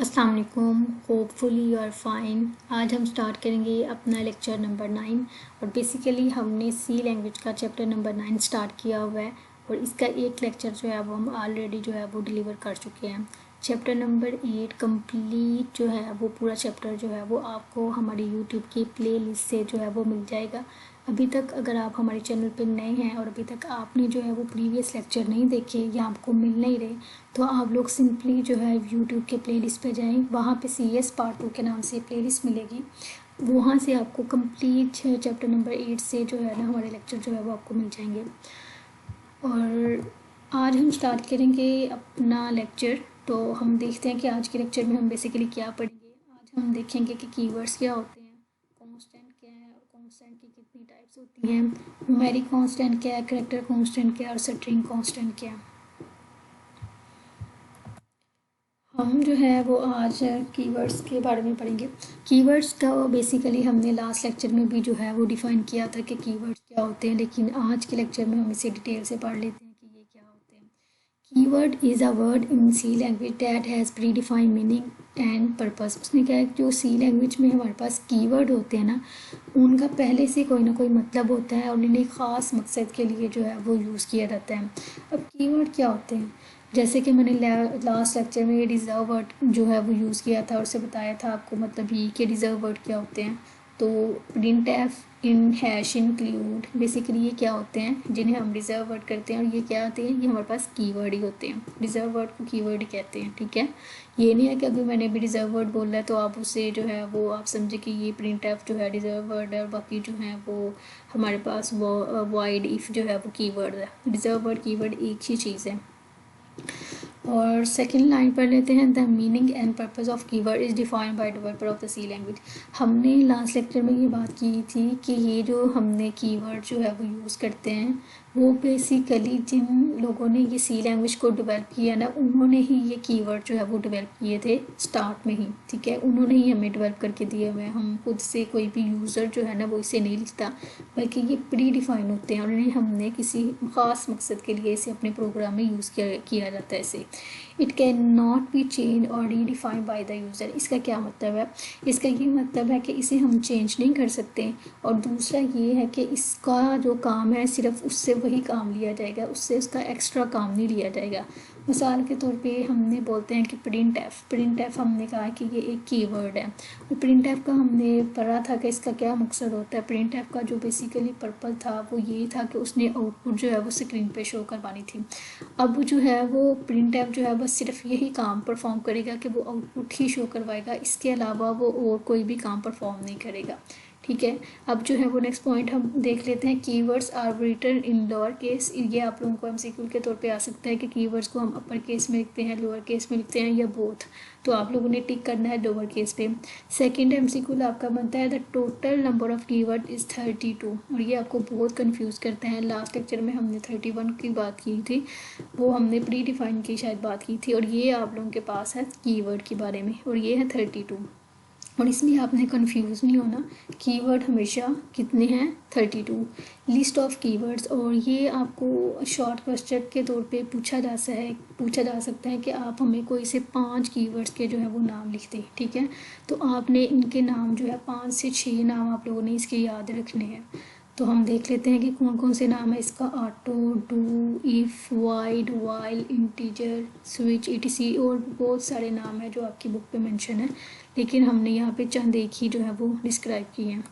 अस्सलाम वालेकुम, hopefully you are fine. आज हम स्टार्ट करेंगे अपना लेक्चर नंबर 9 और बेसिकली हमने सी लैंग्वेज का चैप्टर नंबर 9 स्टार्ट किया हुआ है और इसका एक लेक्चर जो है वो हम ऑलरेडी जो है वो डिलीवर कर चुके हैं। चैप्टर नंबर 8 कंप्लीट जो है वो पूरा चैप्टर जो है वो आपको हमारी यूट्यूब की प्ले लिस्ट से जो है वो मिल जाएगा। अभी तक अगर आप हमारे चैनल पे नए हैं और अभी तक आपने जो है वो प्रीवियस लेक्चर नहीं देखे या आपको मिल नहीं रहे, तो आप लोग सिंपली जो है यूट्यूब के प्लेलिस्ट पे जाएं। वहाँ पे CS पार्ट 2 के नाम से प्लेलिस्ट मिलेगी। वहाँ से आपको कंप्लीट चैप्टर नंबर 8 से जो है ना हमारे लेक्चर जो है वो आपको मिल जाएंगे। और आज हम स्टार्ट करेंगे अपना लेक्चर। तो हम देखते हैं कि आज के लेक्चर में हम बेसिकली क्या पढ़ेंगे। आज हम देखेंगे कि कीवर्ड्स क्या होते हैं, कांस्टेंट क्या है और कांस्टेंट की कितनी टाइप्स होती हैं, न्यूमेरिक कांस्टेंट क्या है, कैरेक्टर कांस्टेंट क्या है और स्ट्रिंग कांस्टेंट क्या है। हम जो है वो आज कीवर्ड्स के बारे में पढ़ेंगे। कीवर्ड्स का बेसिकली हमने लास्ट लेक्चर में भी जो है वो डिफ़ाइन किया था कि कीवर्ड्स क्या होते हैं, लेकिन आज के लेक्चर में हम इसे डिटेल से पढ़ लेते हैं कि ये क्या होते हैं। Keyword is a word in C language that has predefined meaning and purpose. उसने कहा कि जो सी लैंग्वेज में हमारे पास कीवर्ड होते हैं ना, उनका पहले से कोई ना कोई मतलब होता है और उन्हें ख़ास मकसद के लिए जो है वो यूज़ किया जाता है। अब कीवर्ड क्या होते हैं, जैसे कि मैंने लास्ट लेक्चर में रिजर्व वर्ड जो है वो यूज़ किया था और उससे बताया था आपको मतलब ये कि रिजर्व वर्ड क्या होते हैं। तो प्रिंट एफ, इन, हैश, इंक्लूड, बेसिकली ये क्या होते हैं जिन्हें हम रिजर्व वर्ड करते हैं और ये क्या होते हैं, ये हमारे पास कीवर्ड ही होते हैं। रिजर्व वर्ड को कीवर्ड ही कहते हैं, ठीक है। ये नहीं है कि अगर मैंने भी रिजर्व वर्ड बोला है तो आप उससे जो है वो आप समझे कि ये प्रिंट एफ जो है रिजर्व वर्ड है और बाकी जो है वो हमारे पास वो वाइड इफ़ जो है वो कीवर्ड है। रिजर्व वर्ड कीवर्ड एक ही चीज़ है। और सेकेंड लाइन पर लेते हैं, the meaning and purpose of keyword is defined by developer of the C language. हमने लास्ट लेक्चर में ये बात की थी कि ये जो हमने कीवर्ड जो है वो यूज़ करते हैं वो बेसिकली जिन लोगों ने ये सी लैंग्वेज को डेवलप किया ना, उन्होंने ही ये कीवर्ड जो है वो डेवलप किए थे स्टार्ट में ही, ठीक है। उन्होंने ही हमें डेवलप करके दिए हुए हैं। हम खुद से कोई भी यूज़र जो है ना वो इसे नहीं लिखता, बल्कि ये प्री डिफाइन होते हैं और इन्हें हमने किसी ख़ास मकसद के लिए इसे अपने प्रोग्राम में यूज़ किया जाता है इसे। It can not be change और रीडिफाइंड बाय द यूज़र। इसका क्या मतलब है, इसका ये मतलब है कि इसे हम चेंज नहीं कर सकते और दूसरा ये है कि इसका जो काम है सिर्फ उससे वही काम लिया जाएगा, उससे उसका एक्स्ट्रा काम नहीं लिया जाएगा। मिसाल के तौर पे हमने बोलते हैं कि प्रिंट एफ हमने कहा कि ये एक कीवर्ड है और प्रिंट एफ का हमने पढ़ा था कि इसका क्या मकसद होता है। प्रिंट एफ का जो बेसिकली पर्पस था वो ये था कि उसने आउटपुट जो है वो स्क्रीन पे शो करवानी थी। अब जो है वो प्रिंट एफ जो है बस सिर्फ यही काम परफॉर्म करेगा कि वो आउटपुट ही शो करवाएगा, इसके अलावा वो और कोई भी काम परफॉर्म नहीं करेगा, ठीक है। अब जो है वो नेक्स्ट पॉइंट हम देख लेते हैं, keywords are written in lower case. ये आप लोगों को MCQ के तौर पे आ सकता है कि कीवर्ड्स को हम अपर केस में लिखते हैं, लोअर केस में लिखते हैं या बोथ, तो आप लोगों ने टिक करना है लोअर केस पे। सेकंड MCQ आपका बनता है the total number of keyword is 32 और ये आपको बहुत कंफ्यूज करते हैं। लास्ट लेक्चर में हमने 31 की बात की थी, वो हमने प्री डिफाइन की शायद बात की थी और ये आप लोगों के पास है कीवर्ड के बारे में और ये है 32। और इसलिए आपने कंफ्यूज नहीं होना, कीवर्ड हमेशा कितने हैं 32। लिस्ट ऑफ कीवर्ड्स, और ये आपको शॉर्ट क्वेश्चन के तौर पे पूछा जा सकता है कि आप हमें कोई से 5 कीवर्ड्स के जो है वो नाम लिख दें, ठीक है। तो आपने इनके नाम जो है 5 से 6 नाम आप लोगों ने इसके याद रखने हैं। तो हम देख लेते हैं कि कौन कौन से नाम है इसका। Auto, do, if, wide, while, integer, switch, ETC और बहुत सारे नाम हैं जो आपकी बुक पे मेंशन है, लेकिन हमने यहाँ पे चंद एक ही जो है वो डिस्क्राइब किए हैं।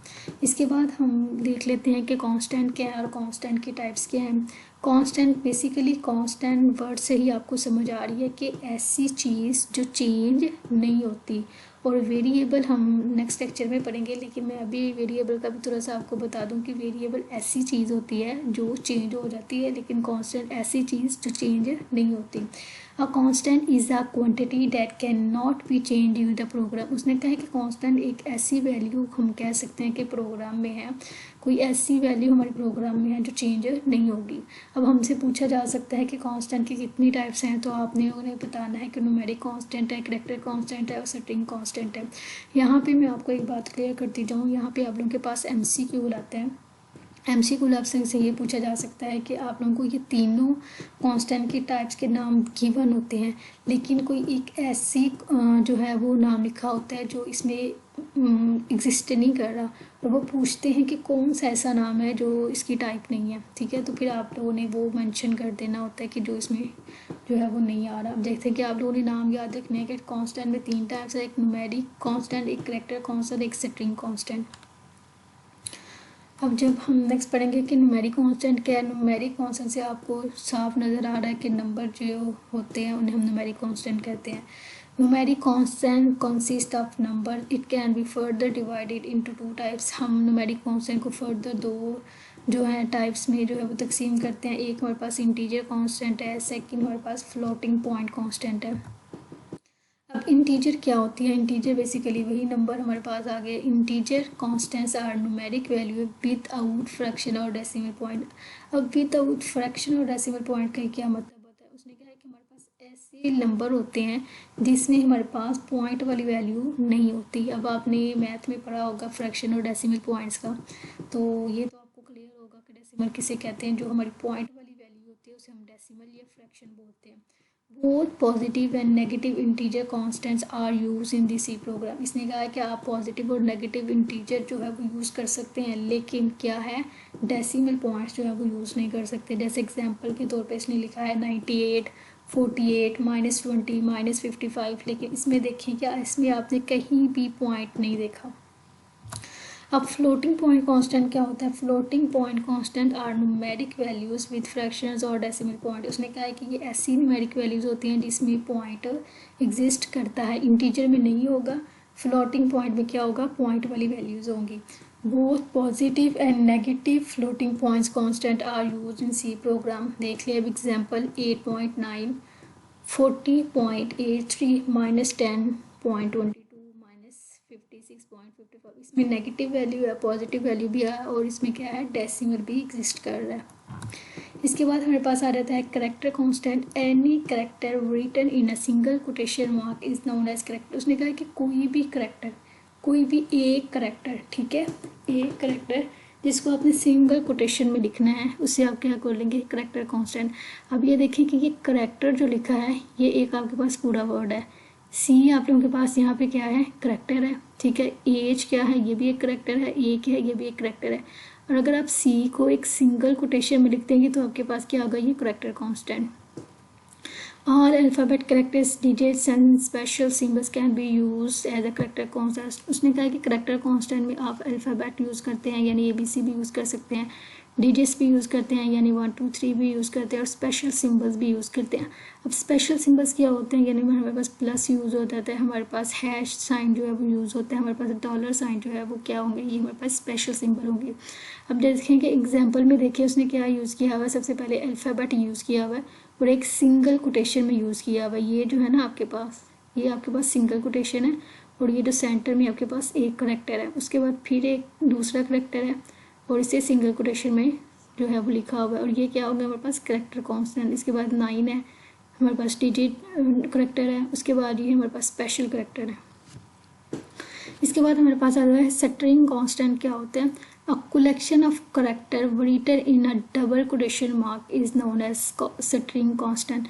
इसके बाद हम देख लेते हैं कि कांस्टेंट क्या है और कांस्टेंट की टाइप्स क्या हैं। कांस्टेंट बेसिकली कांस्टेंट वर्ड से ही आपको समझ आ रही है कि ऐसी चीज़ जो चेंज नहीं होती। और वेरिएबल हम नेक्स्ट लेक्चर में पढ़ेंगे, लेकिन मैं अभी वेरिएबल का भी थोड़ा सा आपको बता दूं कि वेरिएबल ऐसी चीज़ होती है जो चेंज हो जाती है, लेकिन कांस्टेंट ऐसी चीज़ जो चेंज नहीं होती। A constant is a quantity that can not be change during the program. उसने कहा है कि कांस्टेंट एक ऐसी वैल्यू हम कह सकते हैं कि प्रोग्राम में है, कोई ऐसी वैल्यू हमारे प्रोग्राम में है जो चेंज नहीं होगी। अब हमसे पूछा जा सकता है कि कांस्टेंट की कितनी टाइप्स हैं, तो आपने उन्हें बताना है कि न्यूमेरिक कांस्टेंट है, कैरेक्टर कांस्टेंट है और स्ट्रिंग कांस्टेंट है। यहाँ पे मैं आपको एक बात क्लियर करती जाऊँ, यहाँ पे आप लोगों के पास MCQ लाते हैं। MCQ आपसे से ये पूछा जा सकता है कि आप लोगों को ये तीनों कांस्टेंट के टाइप्स के नाम गिवन होते हैं, लेकिन कोई एक ऐसी जो है वो नाम लिखा होता है जो इसमें एग्जिस्ट नहीं कर रहा, और वो पूछते हैं कि कौन सा ऐसा नाम है जो इसकी टाइप नहीं है, ठीक है। तो फिर आप लोगों ने वो मेंशन कर देना होता है कि जो इसमें जो है वो नहीं आ रहा। अब देखते हैं कि आप लोगों ने नाम याद रखने हैं कि कांस्टेंट में 3 टाइप्स है, एक न्यूमेरिक कांस्टेंट, एक कैरेक्टर कांस्टेंट, एक स्ट्रिंग कांस्टेंट। अब जब हम नेक्स्ट पढ़ेंगे कि न्यूमेरिक कांस्टेंट क्या है, न्यूमेरिक कांस्टेंट से आपको साफ नज़र आ रहा है कि नंबर जो होते हैं उन्हें हम न्यूमेरिक कांस्टेंट कहते हैं। Numeric constant consist of number, it can be further divided into 2 types. हम न्यूमेरिक कांस्टेंट को फर्दर 2 जो है टाइप्स में जो है वो तकसीम करते हैं। एक हमारे पास इंटीजर कांस्टेंट है, सेकंड हमारे पास फ्लोटिंग पॉइंट कांस्टेंट है। अब इंटीजर क्या होती है? इंटीजर बेसिकली वही नंबर हमारे पास आ गए। Integer constants are numeric value without fraction और डेसिमल पॉइंट। अब विद आउट फ्रैक्शन और डेसिमल पॉइंट का क्या मतलब होता है? उसने कहा है कि हमारे पास ऐसे नंबर होते हैं जिसमें हमारे पास पॉइंट वाली वैल्यू नहीं होती। अब आपने मैथ में पढ़ा होगा फ्रैक्शन और डेसिमल पॉइंट्स का, तो ये तो आपको क्लियर होगा कि डेसिमल किसे कहते हैं। जो हमारी पॉइंट वाली वैल्यू होती है उसे हम डेसिमल या फ्रैक्शन बोलते हैं। Both positive and negative integer constants are use in this C program. इसने कहा है कि आप पॉजिटिव और नेगेटिव इंटीजर जो है वो यूज़ कर सकते हैं, लेकिन क्या है, डेसिमल पॉइंट्स जो है वो यूज़ नहीं कर सकते। जैसे एग्जांपल के तौर पे इसने लिखा है 98, 48, -20, -55, लेकिन इसमें देखिए क्या इसमें आपने कहीं भी पॉइंट नहीं देखा। अब फ्लोटिंग पॉइंट कांस्टेंट क्या होता है? Floating point constant are numeric values with fractions और डेसिमल पॉइंट। उसने कहा है कि ये ऐसी न्यूमेरिक वैल्यूज होती हैं जिसमें पॉइंट एग्जिस्ट करता है, इंटीजर में नहीं होगा। फ्लोटिंग पॉइंट में क्या होगा? पॉइंट वाली वैल्यूज होंगी। Both positive and negative floating points constant are use in C program. देख लिया अब एग्जाम्पल 8.9, 40.83, -10.22, -56.55। इसमें नेगेटिव वैल्यू है, पॉजिटिव वैल्यू भी है, और इसमें क्या है, डेसिमल भी एग्जिस्ट कर रहा है। इसके बाद हमारे पास आ जाता है character constant. Any character written in a single quotation mark is known as character. उसने कहा कि कोई भी करेक्टर, कोई भी एक करेक्टर, ठीक है, एक करेक्टर जिसको आपने सिंगल कोटेशन में लिखना है उसे आप क्या कर लेंगे? Character constant. अब ये देखिए कि ये करेक्टर जो लिखा है ये एक आपके पास पूरा वर्ड है। सी आप लोगों के पास यहाँ पे क्या है? करेक्टर है, ठीक है। एज क्या है? ये भी एक करेक्टर है। ए क्या है? ये भी एक करेक्टर है। और अगर आप सी को एक सिंगल कोटेशन में लिख देंगे तो आपके पास क्या होगा? ये character constant. All alphabet characters, digits and special symbols can be used as a character constant। उसने कहा कि character constant में आप अल्फ़ाबेट यूज़ करते हैं यानी ABC भी यूज़ कर सकते हैं, डिजिट्स भी यूज़ करते हैं यानी 1 2 3 भी यूज़ करते हैं, और स्पेशल सिम्बल्स भी यूज़ करते हैं। अब स्पेशल सिम्बल्स क्या होते हैं? यानी हमारे पास प्लस यूज़ होता है, हमारे पास हैश साइन जो है वो यूज़ होता है, हमारे पास डॉलर साइन जो है वो क्या होंगे? ये हमारे पास स्पेशल सिम्बल होंगे। अब देखें कि एग्जाम्पल में देखिए उसने क्या यूज़ किया हुआ है। सबसे पहले अल्फ़ाबेट यूज़ किया हुआ है और एक सिंगल कोटेशन में यूज़ किया हुआ है। ये जो है ना आपके पास, ये आपके पास सिंगल कोटेशन है, और ये जो सेंटर में आपके पास एक करेक्टर है, उसके बाद फिर एक दूसरा करेक्टर है, और इसे सिंगल कोटेशन में जो है वो लिखा हुआ है, और ये क्या होगा? हमारे पास करेक्टर कांस्टेंट। इसके बाद 9 है, हमारे पास डिजिट करेक्टर है, उसके बाद ये हमारे पास स्पेशल करेक्टर है। इसके बाद हमारे पास आ रहा है स्ट्रिंग कांस्टेंट। क्या होते हैं? A collection of character written in a double quotation mark is known as string constant।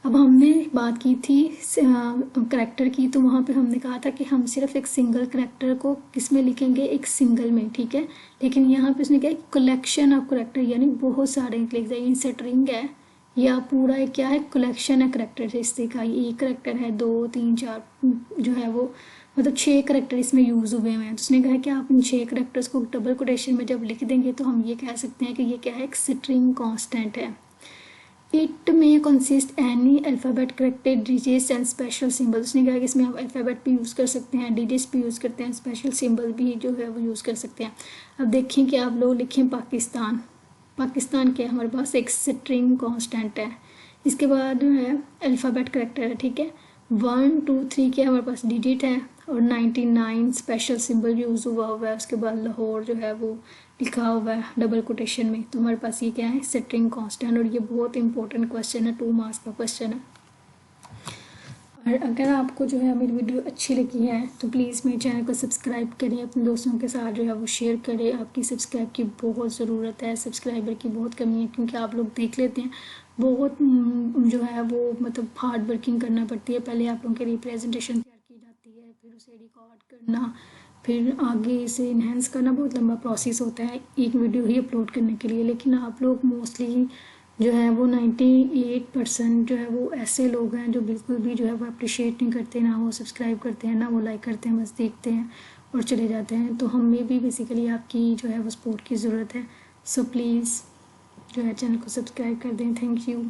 अब हमने बात की थी करेक्टर की, तो वहाँ पे हमने कहा था कि हम सिर्फ एक सिंगल करेक्टर को किस में लिखेंगे? एक सिंगल में, ठीक है। लेकिन यहाँ पे उसने क्या, कलेक्शन ऑफ करेक्टर यानी बहुत सारे लिख दिए। स्ट्रिंग है या पूरा एक क्या है? कलेक्शन है करेक्टर से। इससे का एक करेक्टर है, 2 3 4 जो है वो मतलब 6 करेक्टर इसमें यूज़ हुए हैं। तो उसने कहा कि आप इन 6 करेक्टर्स को डबल कोटेशन में जब लिख देंगे तो हम ये कह सकते हैं कि ये क्या है? एक स्ट्रिंग कांस्टेंट है। इट में consist any alphabet character digits and special symbol. उसने कहा कि इसमें आप अल्फ़ाबेट भी यूज़ कर सकते हैं, डिजिट्स भी यूज़ करते हैं, स्पेशल सिंबल भी जो है वो यूज़ कर सकते हैं। अब देखें कि आप लोग लिखें पाकिस्तान। पाकिस्तान क्या है? हमारे पास एक स्ट्रिंग कांस्टेंट है। इसके बाद जो है अल्फ़ाबेट करेक्टर है, ठीक है। 1 2 3 क्या हमारे पास डिजिट है, और 99 स्पेशल सिंबल यूज़ हुआ है। उसके बाद लाहौर जो है वो लिखा हुआ है डबल कोटेशन में। तो हमारे पास ये क्या है? String constant. और ये बहुत इंपॉर्टेंट क्वेश्चन है, 2 मार्क्स का क्वेश्चन है। और अगर आपको जो है मेरी वीडियो अच्छी लगी है तो प्लीज़ मेरे चैनल को सब्सक्राइब करें, अपने दोस्तों के साथ जो है वो शेयर करें। आपकी सब्सक्राइब की बहुत ज़रूरत है, सब्सक्राइबर की बहुत कमी है, क्योंकि आप लोग देख लेते हैं बहुत जो है वो मतलब हार्ड वर्किंग करना पड़ती है। पहले आप लोगों के लिए प्रेजेंटेशन तैयार की जाती है, फिर उसे रिकॉर्ड करना, फिर आगे इसे इन्हेंस करना, बहुत लंबा प्रोसेस होता है एक वीडियो ही अपलोड करने के लिए। लेकिन आप लोग मोस्टली जो है वो 98% जो है वो ऐसे लोग हैं जो बिल्कुल भी जो है वो अप्रिशिएट नहीं करते, ना वो सब्सक्राइब करते हैं, ना वो लाइक करते हैं, बस देखते हैं और चले जाते हैं। तो हमें भी बेसिकली आपकी जो है वो सपोर्ट की ज़रूरत है। सो प्लीज़ जो है चैनल को सब्सक्राइब कर दें। Thank you.